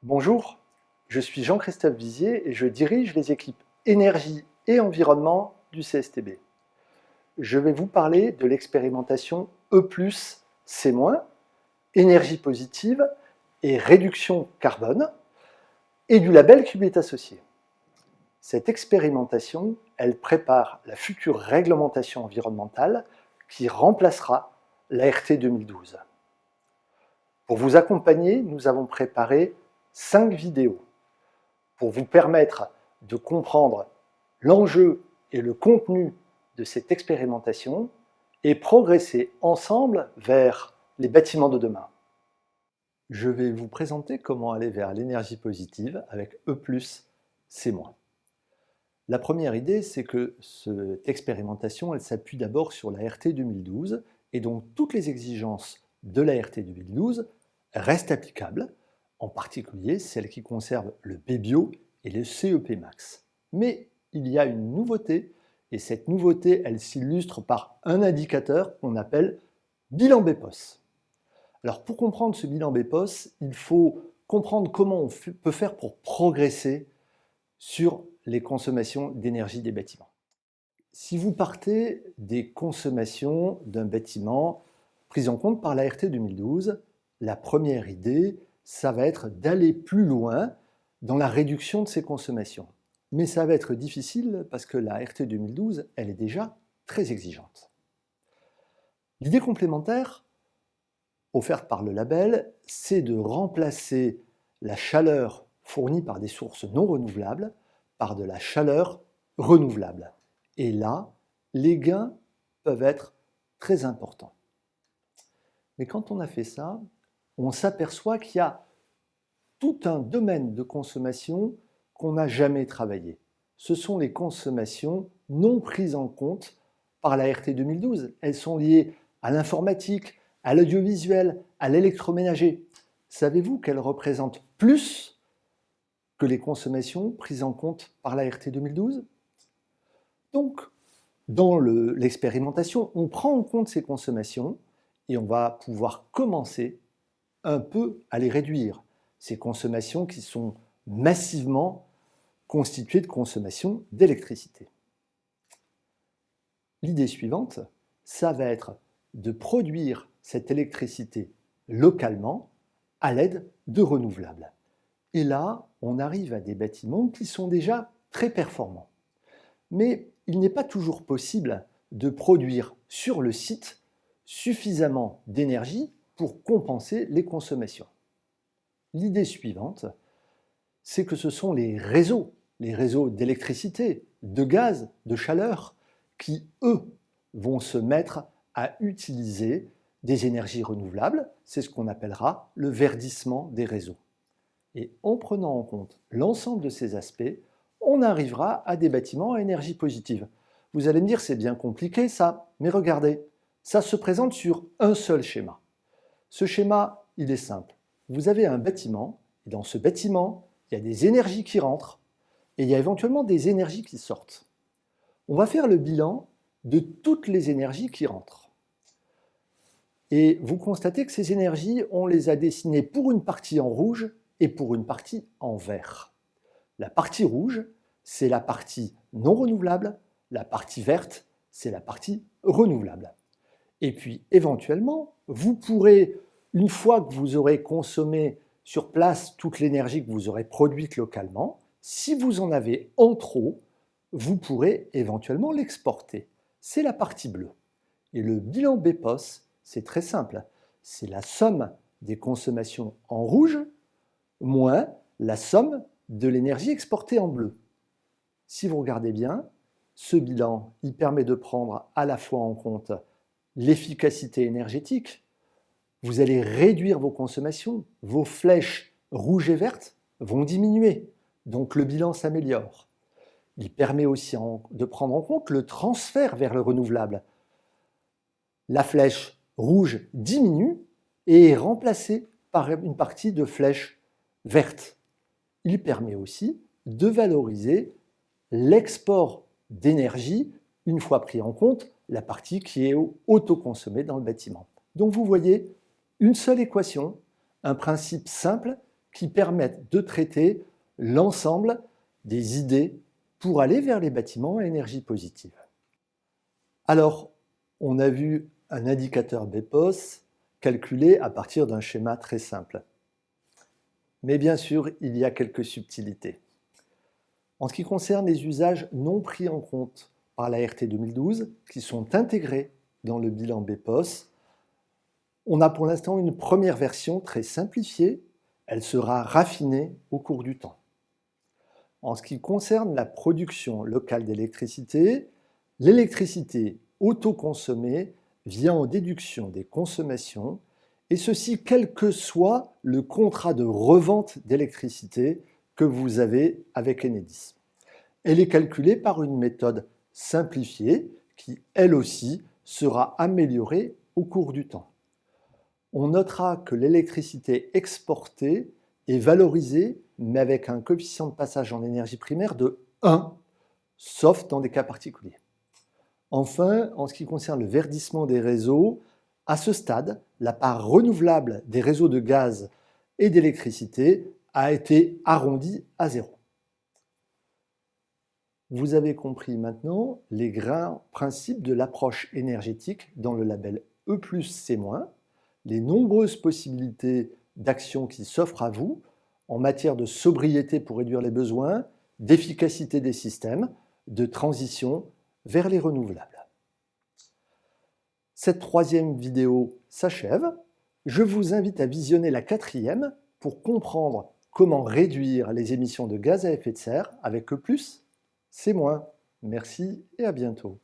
Bonjour, je suis Jean-Christophe Vizier et je dirige les équipes énergie et environnement du CSTB. Je vais vous parler de l'expérimentation E+, C-, énergie positive et réduction carbone, et du label qui lui est associé. Cette expérimentation, elle prépare la future réglementation environnementale qui remplacera la RT 2012. Pour vous accompagner, nous avons préparé 5 vidéos pour vous permettre de comprendre l'enjeu et le contenu de cette expérimentation et progresser ensemble vers les bâtiments de demain. Je vais vous présenter comment aller vers l'énergie positive avec E+, C-. La première idée, c'est que cette expérimentation, elle s'appuie d'abord sur la RT 2012 et donc toutes les exigences de la RT 2012 restent applicables, en particulier celles qui conservent le B-Bio et le CEP Max. Mais il y a une nouveauté, et cette nouveauté, elle s'illustre par un indicateur qu'on appelle bilan BEPOS. Alors pour comprendre ce bilan BEPOS, il faut comprendre comment on peut faire pour progresser sur les consommations d'énergie des bâtiments. Si vous partez des consommations d'un bâtiment prises en compte par la RT 2012, la première idée, ça va être d'aller plus loin dans la réduction de ces consommations. Mais ça va être difficile parce que la RT 2012, elle est déjà très exigeante. L'idée complémentaire offerte par le label, c'est de remplacer la chaleur fournie par des sources non renouvelables par de la chaleur renouvelable. Et là, les gains peuvent être très importants. Mais quand on a fait ça, on s'aperçoit qu'il y a tout un domaine de consommation qu'on n'a jamais travaillé. Ce sont les consommations non prises en compte par la RT 2012. Elles sont liées à l'informatique, à l'audiovisuel, à l'électroménager. Savez-vous qu'elles représentent plus que les consommations prises en compte par la RT 2012 ? Donc, dans l'expérimentation, on prend en compte ces consommations et on va pouvoir commencer un peu à les réduire. Ces consommations qui sont massivement constituées de consommation d'électricité. L'idée suivante, ça va être de produire cette électricité localement à l'aide de renouvelables. Et là, on arrive à des bâtiments qui sont déjà très performants. Mais il n'est pas toujours possible de produire sur le site suffisamment d'énergie pour compenser les consommations. L'idée suivante, c'est que ce sont les réseaux d'électricité, de gaz, de chaleur, qui, eux, vont se mettre à utiliser des énergies renouvelables. C'est ce qu'on appellera le verdissement des réseaux. Et en prenant en compte l'ensemble de ces aspects, on arrivera à des bâtiments à énergie positive. Vous allez me dire, c'est bien compliqué ça, mais regardez, ça se présente sur un seul schéma. Ce schéma, il est simple. Vous avez un bâtiment, et dans ce bâtiment, il y a des énergies qui rentrent, et il y a éventuellement des énergies qui sortent. On va faire le bilan de toutes les énergies qui rentrent. Et vous constatez que ces énergies, on les a dessinées pour une partie en rouge et pour une partie en vert. La partie rouge, c'est la partie non renouvelable, la partie verte, c'est la partie renouvelable. Et puis, éventuellement, vous pourrez, une fois que vous aurez consommé sur place toute l'énergie que vous aurez produite localement, si vous en avez en trop, vous pourrez éventuellement l'exporter. C'est la partie bleue. Et le bilan BEPOS, c'est très simple. C'est la somme des consommations en rouge moins la somme de l'énergie exportée en bleu. Si vous regardez bien, ce bilan, il permet de prendre à la fois en compte l'efficacité énergétique. Vous allez réduire vos consommations, vos flèches rouges et vertes vont diminuer, donc le bilan s'améliore. Il permet aussi de prendre en compte le transfert vers le renouvelable. La flèche rouge diminue et est remplacée par une partie de flèche verte. Il permet aussi de valoriser l'export d'énergie une fois pris en compte la partie qui est autoconsommée dans le bâtiment. Donc vous voyez, une seule équation, un principe simple qui permettent de traiter l'ensemble des idées pour aller vers les bâtiments à énergie positive. Alors, on a vu un indicateur BEPOS calculé à partir d'un schéma très simple. Mais bien sûr, il y a quelques subtilités. En ce qui concerne les usages non pris en compte par la RT 2012, qui sont intégrés dans le bilan BEPOS, on a pour l'instant une première version très simplifiée. Elle sera raffinée au cours du temps. En ce qui concerne la production locale d'électricité, l'électricité autoconsommée vient en déduction des consommations, et ceci quel que soit le contrat de revente d'électricité que vous avez avec Enedis. Elle est calculée par une méthode simplifiée qui, elle aussi, sera améliorée au cours du temps. On notera que l'électricité exportée est valorisée, mais avec un coefficient de passage en énergie primaire de 1, sauf dans des cas particuliers. Enfin, en ce qui concerne le verdissement des réseaux, à ce stade, la part renouvelable des réseaux de gaz et d'électricité a été arrondie à 0. Vous avez compris maintenant les grands principes de l'approche énergétique dans le label E+C-, les nombreuses possibilités d'action qui s'offrent à vous en matière de sobriété pour réduire les besoins, d'efficacité des systèmes, de transition vers les renouvelables. Cette troisième vidéo s'achève. Je vous invite à visionner la quatrième pour comprendre comment réduire les émissions de gaz à effet de serre avec E+C-. Merci et à bientôt.